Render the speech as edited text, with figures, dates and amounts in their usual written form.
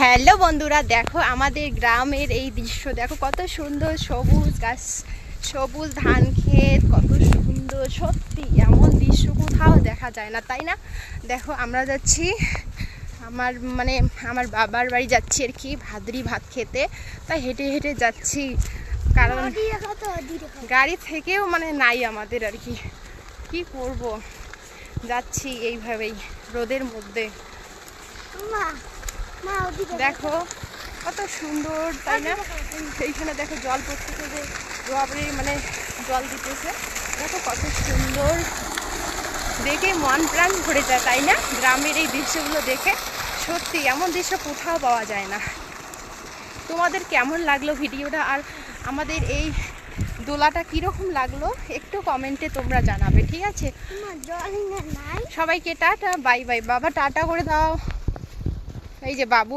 Hello বন্ধুরা, দেখো আমাদের গ্রামের এই দৃশ্য দেখো, কত সুন্দর সবুজ গাছ, সবুজ ধান ক্ষেত, কত সুন্দর। সত্যি এমন দৃশ্য কোথাও দেখা যায় না, তাই না? দেখো আমরা যাচ্ছি আমার বাবার বাড়ি যাচ্ছি আর কি, ভাদ্রি ভাত খেতে। তাই হেঁটে হেঁটে যাচ্ছি, কারণ গাড়ি থেকেও নাই আমাদের আর কি। কি করব, যাচ্ছি এইভাবেই রোদের মধ্যে। দেখো কত সুন্দর, তাই না? এইখানে দেখো জল পড়তেছে, যে রবারে জল দিতেছে। দেখো কত সুন্দর, দেখে মন প্রাণ ভরে যায়, তাই না? গ্রামের এই দৃশ্যগুলো দেখে সত্যি এমন দৃশ্য কোথাও পাওয়া যায় না। তোমাদের কেমন লাগলো ভিডিওটা, আর আমাদের এই দোলাটা কীরকম লাগলো একটু কমেন্টে তোমরা জানাবে, ঠিক আছে? সবাইকে টাটা, বাই বাই। বাবা টাটা করে দাও। এই যে বাবু